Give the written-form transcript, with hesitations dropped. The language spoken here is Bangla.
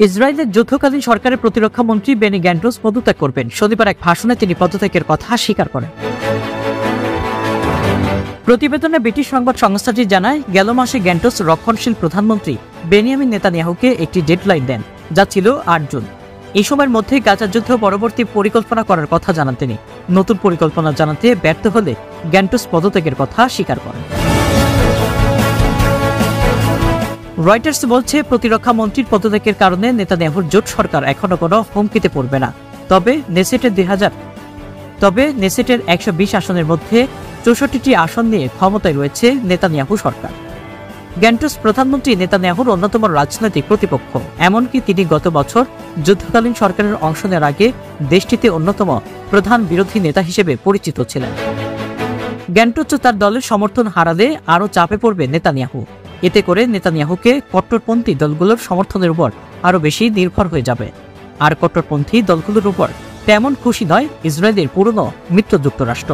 ইসরায়েলের যুদ্ধকালীন সরকারের প্রতিরক্ষা মন্ত্রী বেনি গ্যান্টোস পদত্যাগ করবেন। শনিবার এক ভাষণে তিনি পদত্যাগের কথা স্বীকার করেন। প্রতিবেদনে ব্রিটিশ সংবাদ সংস্থাটি জানায়, গেল মাসে গ্যান্টোস রক্ষণশীল প্রধানমন্ত্রী বেনিয়ামিন নেতানিয়াহুকে একটি ডেডলাইন দেন, যা ছিল ৮ জুন। এই সময়ের মধ্যে গাজা যুদ্ধ পরবর্তী পরিকল্পনা করার কথা জানান তিনি। নতুন পরিকল্পনা জানাতে ব্যর্থ হলে গ্যান্টোস পদত্যাগের কথা স্বীকার করেন। রয়টার্স বলছে, প্রতিরক্ষা মন্ত্রীর পদত্যাগের কারণে নেতানিয়াহুর জোট সরকার এখনো কোনো হুমকিতে পড়বে না। তবে নেসেটের ১২০ আসনের মধ্যে ৬৪টি আসন নিয়ে ক্ষমতায় রয়েছে নেতানিয়াহু সরকার। গ্যান্টোস প্রধানমন্ত্রী নেতানিয়াহুর অন্যতম রাজনৈতিক প্রতিপক্ষ। এমনকি তিনি গত বছর যুদ্ধকালীন সরকারের অংশ নেওয়ার আগে দেশটিতে অন্যতম প্রধান বিরোধী নেতা হিসেবে পরিচিত ছিলেন। গ্যান্টোস তার দলের সমর্থন হারালে আরও চাপে পড়বে নেতানিয়াহু। এতে করে নেতানিয়াহুকে কট্টরপন্থী দলগুলোর সমর্থনের উপর আরও বেশি নির্ভর হয়ে যাবে। আর কট্টরপন্থী দলগুলোর উপর তেমন খুশি নয় ইসরায়েলের পুরনো মিত্র যুক্তরাষ্ট্র।